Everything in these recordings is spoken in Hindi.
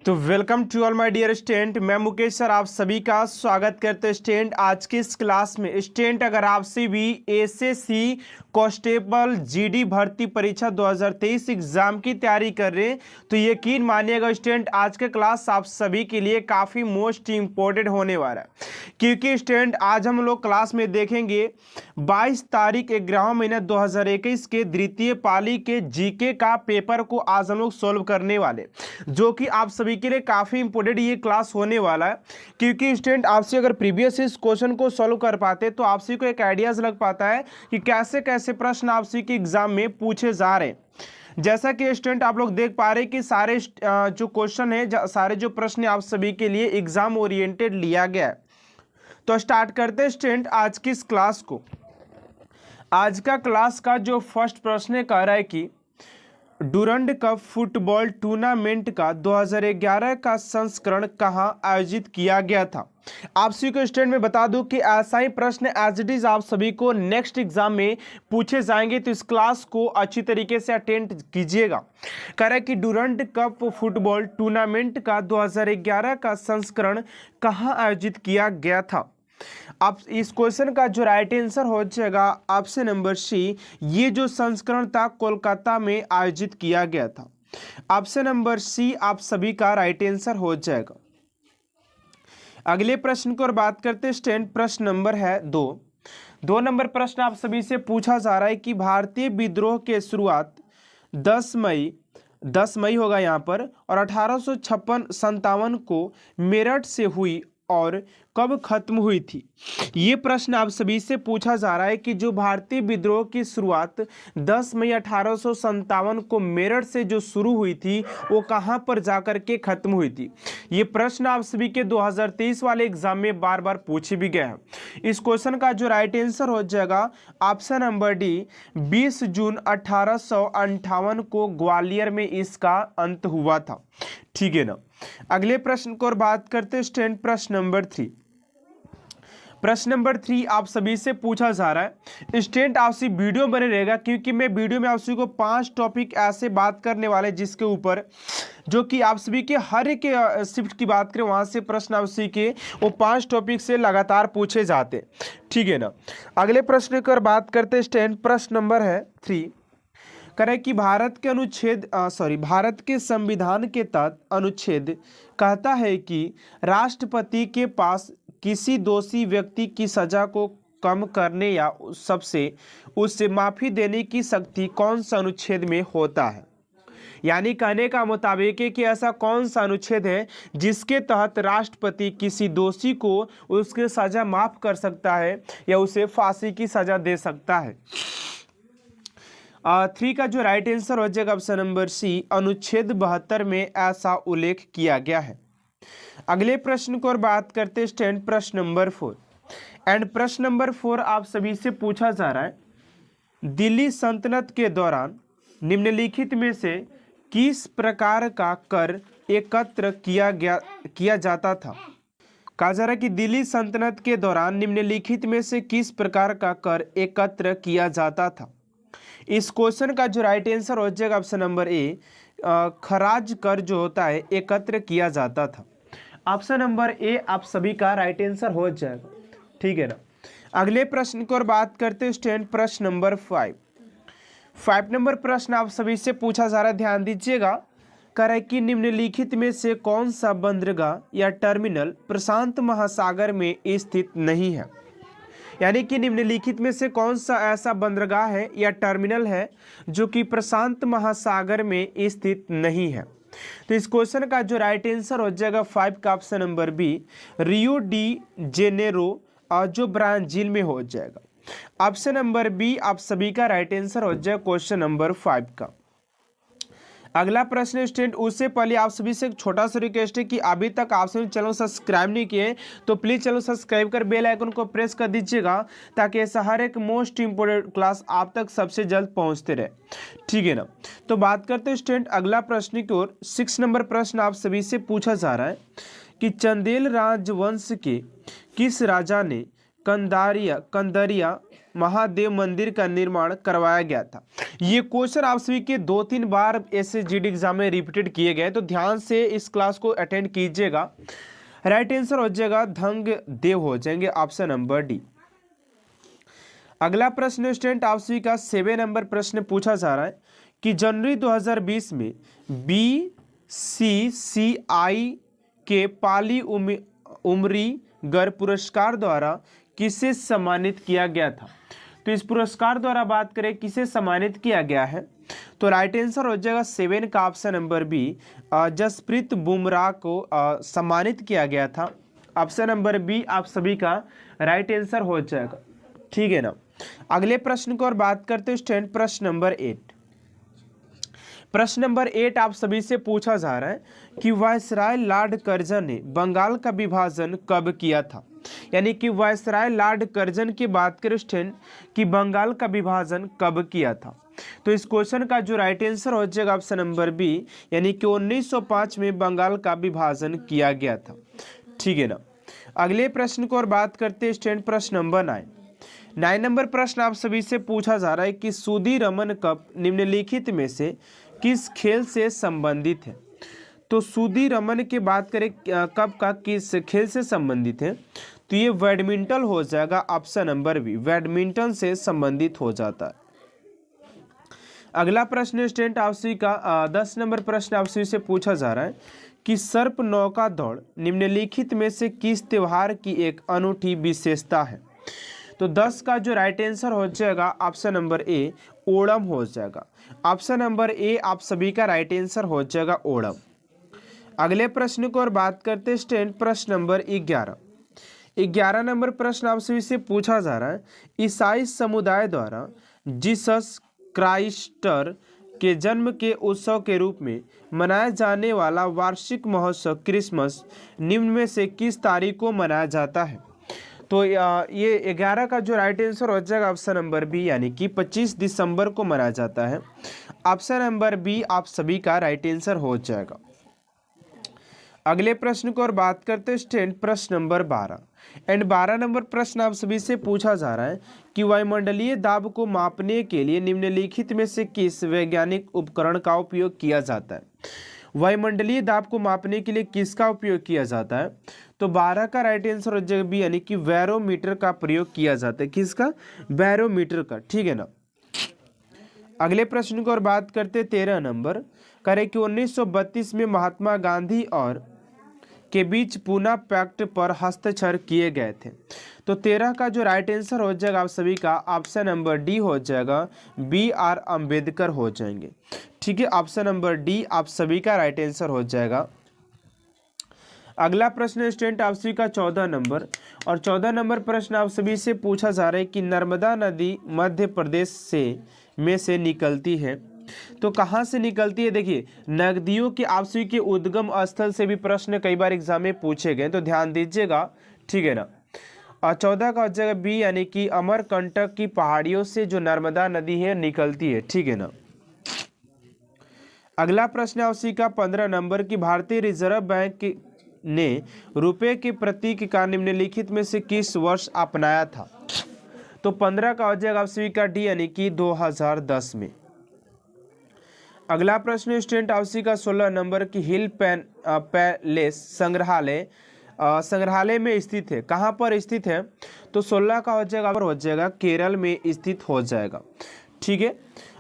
तो welcome to all my dear student. मैं मुकेश सर आप सभी का स्वागत करते हैं स्टूडेंट। आज की इस क्लास में स्टूडेंट अगर आपसे भी एसएससी कांस्टेबल जीडी भर्ती परीक्षा 2023 एग्जाम की तैयारी कर रहे हैं तो यकीन मानिएगा स्टूडेंट आज का क्लास आप सभी के लिए काफ़ी मोस्ट इम्पोर्टेंट होने वाला है, क्योंकि स्टूडेंट आज हम लोग क्लास में देखेंगे 22 तारीख 11वां महीना 2021 के द्वितीय पाली के जीके का पेपर को आज हम लोग सोल्व करने वाले, जो कि आप सभी के लिए काफ़ी इंपॉर्टेंट ये क्लास होने वाला है। क्योंकि स्टूडेंट आपसे अगर प्रीवियस इस क्वेश्चन को सॉल्व कर पाते तो आपसे को एक आइडियाज लग पाता है कि कैसे कैसे प्रश्न आपसे के एग्जाम में पूछे जा रहे हैं। जैसा कि स्टूडेंट आप लोग देख पा रहे हैं कि सारे जो क्वेश्चन है, सारे जो प्रश्न आप सभी के लिए एग्जाम ओरिएंटेड लिया गया है। तो स्टार्ट करते हैं स्टूडेंट आज की इस क्लास को। आज का क्लास का जो फर्स्ट प्रश्न कह रहा है कि डुरंड कप फुटबॉल टूर्नामेंट का 2011 का संस्करण कहां आयोजित किया गया था। आप सभी को स्टूडेंट में बता दूं कि ऐसा ही प्रश्न एज इट इज आप सभी को नेक्स्ट एग्जाम में पूछे जाएंगे, तो इस क्लास को अच्छी तरीके से अटेंड कीजिएगा। कह रहा है कि डुरंड कप फुटबॉल टूर्नामेंट का 2011 का संस्करण कहां आयोजित किया गया था। आप इस क्वेश्चन का जो राइट आंसर हो जाएगा ऑप्शन नंबर सी, ये जो संस्करण था कोलकाता में आयोजित किया गया था। ऑप्शन नंबर सी आप सभी का राइट आंसर हो जाएगा। अगले प्रश्न को और बात करते हैं स्टूडेंट। प्रश्न नंबर है 2 नंबर प्रश्न आप सभी से पूछा जा रहा है कि भारतीय विद्रोह के शुरुआत 10 मई होगा यहाँ पर और 1857 को मेरठ से हुई और कब खत्म हुई थी। ये प्रश्न आप सभी से पूछा जा रहा है कि जो भारतीय विद्रोह की शुरुआत 10 मई 1857 को मेरठ से जो शुरू हुई थी वो कहां पर जाकर के खत्म हुई थी। ये प्रश्न आप सभी के 2023 वाले एग्जाम में बार बार पूछे भी गया है। इस क्वेश्चन का जो राइट आंसर हो जाएगा ऑप्शन नंबर डी, 20 जून 1858 को ग्वालियर में इसका अंत हुआ था। ठीक है ना। अगले प्रश्न को और बात करते हैं स्टूडेंट। प्रश्न नंबर 3 आप सभी से पूछा जा रहा है स्टूडेंट। आपसे वीडियो बने रहेगा क्योंकि मैं वीडियो में आप सभी को 5 टॉपिक ऐसे बात करने वाले जिसके ऊपर जो कि आप सभी के हर एक शिफ्ट की बात करें वहां से प्रश्न आप सभी के वो 5 टॉपिक से लगातार पूछे जाते। ठीक है ना। अगले प्रश्न की ओर बात करते हैं स्टूडेंट। प्रश्न नंबर है 3 करें कि भारत के संविधान के तहत अनुच्छेद कहता है कि राष्ट्रपति के पास किसी दोषी व्यक्ति की सजा को कम करने या उससे माफी देने की शक्ति कौन सा अनुच्छेद में होता है। यानी कहने का मुताबिक है कि ऐसा कौन सा अनुच्छेद है जिसके तहत राष्ट्रपति किसी दोषी को उसकी सजा माफ कर सकता है या उसे फांसी की सजा दे सकता है। 3 का जो राइट आंसर हो जाएगा ऑप्शन नंबर सी, अनुच्छेद 72 में ऐसा उल्लेख किया गया है। अगले प्रश्न को और बात करते हैं स्टूडेंट। प्रश्न नंबर 4 एंड प्रश्न नंबर 4 आप सभी से पूछा जा रहा है दिल्ली सल्तनत के दौरान निम्नलिखित में से किस प्रकार का कर एकत्र किया जाता था। कहा जा रहा है कि दिल्ली सल्तनत के दौरान निम्नलिखित में से किस प्रकार का कर एकत्र किया जाता था। इस क्वेश्चन का जो राइट आंसर हो जाएगा ऑप्शन नंबर ए, खराज कर जो होता है एकत्र किया जाता था। ऑप्शन नंबर ए आप सभी का राइट आंसर हो जाएगा। ठीक है ना। अगले प्रश्न को और बात करते हैं स्टूडेंट। प्रश्न नंबर 5 नंबर प्रश्न आप सभी से पूछा जा रहा है, ध्यान दीजिएगा। कह रहा है कि निम्नलिखित में से कौन सा बंदरगाह या टर्मिनल प्रशांत महासागर में स्थित नहीं है। यानी कि निम्नलिखित में से कौन सा ऐसा बंदरगाह है या टर्मिनल है जो कि प्रशांत महासागर में स्थित नहीं है। तो इस क्वेश्चन का जो राइट आंसर हो जाएगा 5 का option number B, Rio de Janeiro जो ब्राजील में हो जाएगा। ऑप्शन नंबर बी आप सभी का राइट आंसर हो जाएगा क्वेश्चन नंबर 5 का। अगला प्रश्न स्टूडेंट, उससे पहले आप सभी से एक छोटा सा रिक्वेस्ट है कि अभी तक आप सभी चैनल सब्सक्राइब नहीं किए तो प्लीज़ चैनल सब्सक्राइब कर बेल आइकन को प्रेस कर दीजिएगा ताकि ऐसा हर एक मोस्ट इंपोर्टेंट क्लास आप तक सबसे जल्द पहुंचते रहे। ठीक है ना। तो बात करते हैं स्टूडेंट अगला प्रश्न की ओर। 6 नंबर प्रश्न आप सभी से पूछा जा रहा है कि चंदेल राजवंश के किस राजा ने कंदरिया महादेव मंदिर का निर्माण करवाया गया था। ये क्वेश्चन आप सभी के 2-3 बार एसएसजीडी एग्जाम में रिपीटेड किए गए, तो ध्यान से इस क्लास को अटेंड कीजिएगा। राइट आंसर हो जाएगा धंग देव, हो जाएंगे ऑप्शन नंबर डी। अगला प्रश्न स्टूडेंट आप सभी का 7 नंबर प्रश्न पूछा जा रहा है कि जनवरी 2020 में BCCI के पाली उमरीगर पुरस्कार द्वारा किसे सम्मानित किया गया था। तो इस पुरस्कार द्वारा बात करें किसे सम्मानित किया गया है, तो राइट आंसर हो जाएगा 7 का option number B, Jasprit Bumrah को सम्मानित किया गया था। ऑप्शन नंबर बी आप सभी का राइट आंसर हो जाएगा, ठीक है ना। अगले प्रश्न को और बात करते हैं स्टूडेंट, प्रश्न नंबर 8। प्रश्न नंबर 8 आप सभी से पूछा जा रहा है कि वायसराय लॉर्ड कर्जन ने बंगाल का विभाजन कब किया था। यानी कि वायसराय लॉर्ड कर्जन की बात करें स्टूडेंट कि बंगाल का विभाजन कब किया था, तो इस क्वेश्चन का जो राइट आंसर हो जाएगा ऑप्शन नंबर बी, यानी कि 1905 में बंगाल का विभाजन किया गया था, ठीक है ना। अगले प्रश्न को और बात करते हैं स्टूडेंट, प्रश्न नंबर 9 नंबर प्रश्न आप सभी से पूछा जा रहा है कि सुदीरमन कप निम्नलिखित में से किस खेल से संबंधित है। तो सुदीरमन की बात करें कप का किस खेल से संबंधित है, तो ये बैडमिंटन हो जाएगा, ऑप्शन नंबर बी, बैडमिंटन से संबंधित हो जाता है। अगला प्रश्न स्टूडेंट आप सभी का 10 नंबर प्रश्न आप सभी से पूछा जा रहा है कि सर्प नौका दौड़ निम्नलिखित में से किस त्योहार की एक अनूठी विशेषता है। तो 10 का जो राइट आंसर हो जाएगा ऑप्शन नंबर ए, ओणम हो जाएगा। ऑप्शन नंबर ए आप सभी का राइट आंसर हो जाएगा ओणम। अगले प्रश्न को और बात करते हैं स्टूडेंट, प्रश्न नंबर 11 नंबर प्रश्न आप सभी से पूछा जा रहा है ईसाई समुदाय द्वारा जीसस क्राइस्टर के जन्म के उत्सव के रूप में मनाया जाने वाला वार्षिक महोत्सव क्रिसमस निम्न में से किस तारीख को मनाया जाता है। तो ये 11 का जो राइट आंसर हो जाएगा ऑप्शन नंबर बी, यानी कि 25 दिसंबर को मनाया जाता है। ऑप्शन नंबर बी आप सभी का राइट आंसर हो जाएगा। अगले प्रश्न को और बात करते हैं स्टूडेंट, प्रश्न नंबर 12 एंड 12 नंबर प्रश्न आप सभी से पूछा जा रहा है कि वायुमंडलीय दाब को मापने के लिए निम्नलिखित में से किस वैज्ञानिक उपकरण का उपयोग किया जाता है। वायुमंडलीय दाब को मापने के लिए किसका उपयोग किया जाता है, तो 12 का राइट आंसर हो जाएगा बी, यानी कि बैरोमीटर का प्रयोग किया जाता है। किसका, बैरोमीटर का, ठीक है ना। अगले प्रश्न को और बात करते 13 नंबर करें कि 1932 में महात्मा गांधी और के बीच पूना पैक्ट पर हस्ताक्षर किए गए थे। तो 13 का जो राइट आंसर हो जाएगा आप सभी का ऑप्शन नंबर डी हो जाएगा, BR अम्बेडकर हो जाएंगे, ठीक है। ऑप्शन नंबर डी आप सभी का राइट आंसर हो जाएगा। अगला प्रश्न स्टूडेंट आप सभी का 14 नंबर, और 14 नंबर प्रश्न आप सभी से पूछा जा रहा है कि नर्मदा नदी मध्य प्रदेश में से निकलती है। तो कहाँ से निकलती है, देखिए नदियों के आप सभी के उद्गम स्थल से भी प्रश्न कई बार एग्जाम में पूछे गए, तो ध्यान दीजिएगा, ठीक है ना। और 14 का हो जाएगा बी, यानी कि अमरकंटक की पहाड़ियों से जो नर्मदा नदी है निकलती है, ठीक है ना। अगला प्रश्न है उसी का 15 नंबर की भारतीय रिजर्व बैंक ने रुपए के प्रतीक का निम्नलिखित में से किस वर्ष अपनाया था। तो 15 का हो जाएगा आप सभी का डी, यानी कि 2010 में। अगला प्रश्न स्टूडेंट आप सभी का 16 नंबर की हिल पैलेस संग्रहालय में स्थित है, कहाँ पर स्थित है। तो 16 का हो जाएगा केरल में स्थित हो जाएगा, ठीक है।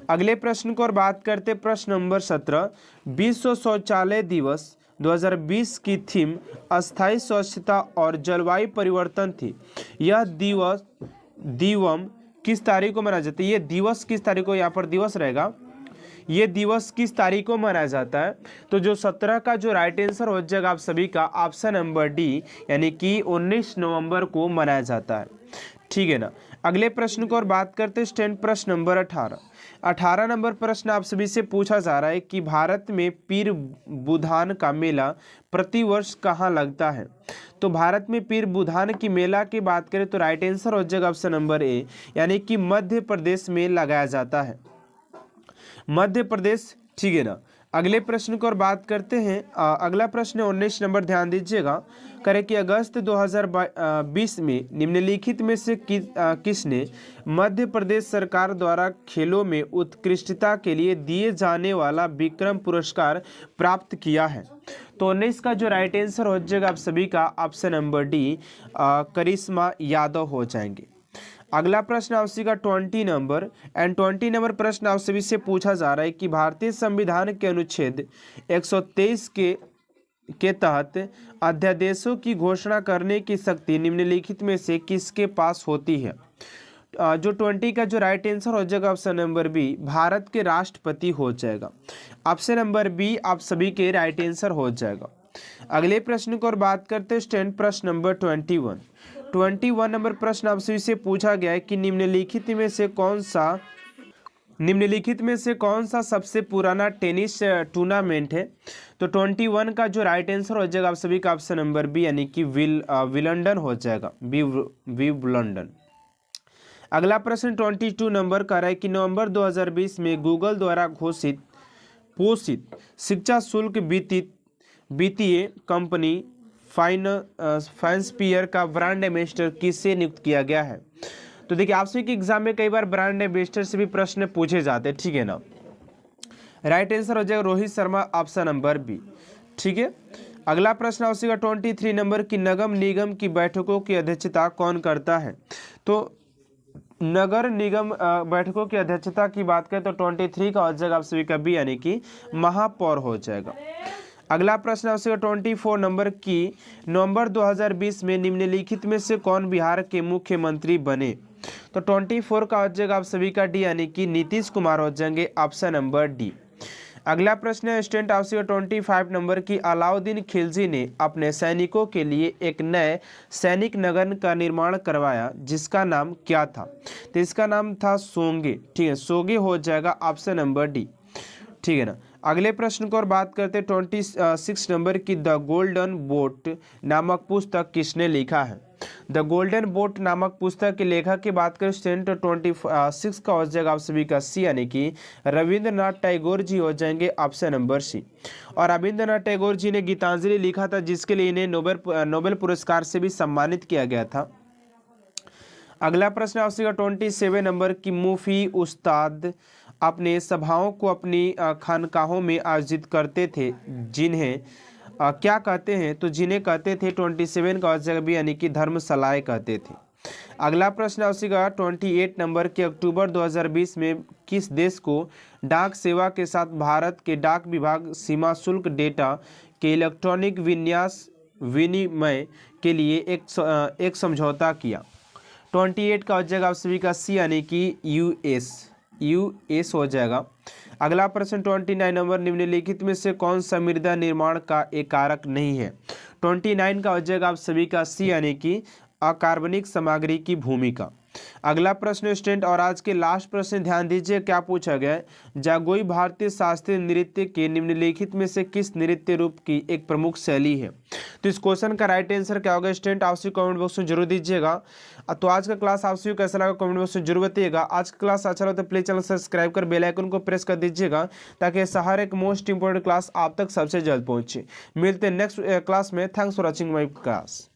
अगले प्रश्न को और बात करते प्रश्न नंबर 17 विश्व शौचालय दिवस 2020 की थीम अस्थायी स्वच्छता और जलवायु परिवर्तन थी। यह दिवस किस तारीख को मनाया जाता है, ये दिवस किस तारीख को, यहाँ पर दिवस रहेगा, ये दिवस किस तारीख को मनाया जाता है। तो जो 17 का जो राइट आंसर हो जाएगा आप सभी का ऑप्शन नंबर डी, यानी कि 19 नवंबर को मनाया जाता है, ठीक है ना। अगले प्रश्न को और बात करते हैं स्टूडेंट, प्रश्न नंबर 18 नंबर प्रश्न आप सभी से पूछा जा रहा है कि भारत में पीर बुधान का मेला प्रतिवर्ष कहाँ लगता है। तो भारत में पीर बुधान की मेला की बात करें तो राइट आंसर हो जाएगा ऑप्शन नंबर ए, यानी कि मध्य प्रदेश में लगाया जाता है, मध्य प्रदेश, ठीक है ना। अगले प्रश्न को और बात करते हैं। अगला प्रश्न 19 नंबर, ध्यान दीजिएगा। करें कि अगस्त 2020 में निम्नलिखित में से किसने मध्य प्रदेश सरकार द्वारा खेलों में उत्कृष्टता के लिए दिए जाने वाला विक्रम पुरस्कार प्राप्त किया है? तो 19 का जो राइट आंसर हो जाएगा आप सभी का ऑप्शन नंबर डी, करिश्मा यादव हो जाएंगे। अगला प्रश्न आप सभी का 20 नंबर एंड 20 नंबर प्रश्न आप सभी से पूछा जा रहा है कि भारतीय संविधान के अनुच्छेद 123 के तहत अध्यादेशों की घोषणा करने की शक्ति निम्नलिखित में से किसके पास होती है? जो 20 का जो राइट आंसर हो जाएगा ऑप्शन नंबर बी, भारत के राष्ट्रपति हो जाएगा। ऑप्शन नंबर बी आप सभी के राइट आंसर हो जाएगा। अगले प्रश्न को और बात करते हैं स्टैंड प्रश्न नंबर 21 नंबर प्रश्न आपसे इसे पूछा गया है कि निम्नलिखित में से कौन सा सबसे पुराना टेनिस टूर्नामेंट है? तो 21 का जो राइट आंसर हो जाएगा आप सभी का ऑप्शन नंबर बी, यानी कि विलंडन हो जाएगा, विलंडन। अगला प्रश्न 22 नंबर का है कि नवंबर 2020 में गूगल द्वारा पोषित शिक्षा शुल्क वित्तीय कंपनी फाइनस्पीयर का ब्रांड एम्बेसडर किसे नियुक्त किया गया है? तो देखिए आप सभी के एग्जाम में कई बार ब्रांड एम्बेसडर से भी प्रश्न पूछे जाते हैं, ठीक है ना। राइट आंसर हो जाएगा Rohit Sharma, option number B, ठीक है। अगला प्रश्न आपसे 23 नंबर की नगर निगम की बैठकों की अध्यक्षता कौन करता है? तो नगर निगम बैठकों की अध्यक्षता की बात करें तो 23 का हो जाएगा आप सभी का बी, यानी कि महापौर हो जाएगा। अगला प्रश्न आपसे 24 नंबर की नवंबर 2020 में निम्नलिखित में से कौन बिहार के मुख्यमंत्री बने? तो 24 का हो जाएगा आप सभी का डी, यानी कि नीतीश कुमार हो जाएंगे, ऑप्शन नंबर डी। अगला प्रश्न है स्टूडेंट आपसे 25 नंबर की अलाउद्दीन खिलजी ने अपने सैनिकों के लिए एक नए सैनिक नगर का निर्माण करवाया जिसका नाम क्या था? तो इसका नाम था सोंगे, ठीक है, सोगे हो जाएगा, ऑप्शन नंबर डी, ठीक है ना। अगले प्रश्न को और बात करते हैं 26 नंबर की द गोल्डन बोट नामक पुस्तक किसने लिखा है? द गोल्डन बोट नामक पुस्तक के लेखक की बात करें स्टूडेंट 26 का हो जाएगा आप सभी का सी, यानी कि रविंद्रनाथ टैगोर जी हो जाएंगे, ऑप्शन नंबर सी। और रविंद्रनाथ टैगोर जी ने गीतांजलि लिखा था जिसके लिए इन्हें नोबेल पुरस्कार से भी सम्मानित किया गया था। अगला प्रश्न आपसे 27 नंबर की मुफी उस्ताद अपने सभाओं को अपनी खानकाहों में आयोजित करते थे जिन्हें क्या कहते हैं? तो जिन्हें कहते थे 27 का जगह भी, यानी कि धर्मशालाएं कहते थे। अगला प्रश्न आपसे 28 नंबर के अक्टूबर 2020 में किस देश को डाक सेवा के साथ भारत के डाक विभाग सीमा शुल्क डेटा के इलेक्ट्रॉनिक विनिमय के लिए एक समझौता किया? 28 का जगह आप सभी का सी, यानी कि यूएस हो जाएगा। अगला प्रश्न 29 नंबर निम्नलिखित में से कौन सा मृदा निर्माण का एक कारक नहीं है? 29 का हो जाएगा आप सभी का सी, यानी कि अकार्बनिक सामग्री की भूमिका। अगला प्रश्न स्टूडेंट और आज के लास्ट प्रश्न ध्यान दीजिए क्या पूछा गया है? जागोई भारतीय शास्त्रीय नृत्य के निम्नलिखित में से किस नृत्य रूप की एक प्रमुख शैली है? तो इस क्वेश्चन का राइट आंसर क्या होगा स्टूडेंट आप सभी कमेंट बॉक्स में जरूर दीजिएगा। तो आज का क्लास आप सभी को कैसा लगा कमेंट बॉक्स में जरूर बताइएगा। आज का क्लास अच्छा लगा तो प्लीज चैनल सब्सक्राइब कर बेल आइकन को प्रेस कर दीजिएगा ताकि हर एक मोस्ट इंपोर्टेंट क्लास आप तक सबसे जल्द पहुंचे। मिलते हैं नेक्स्ट क्लास में। Thanks for watching my class.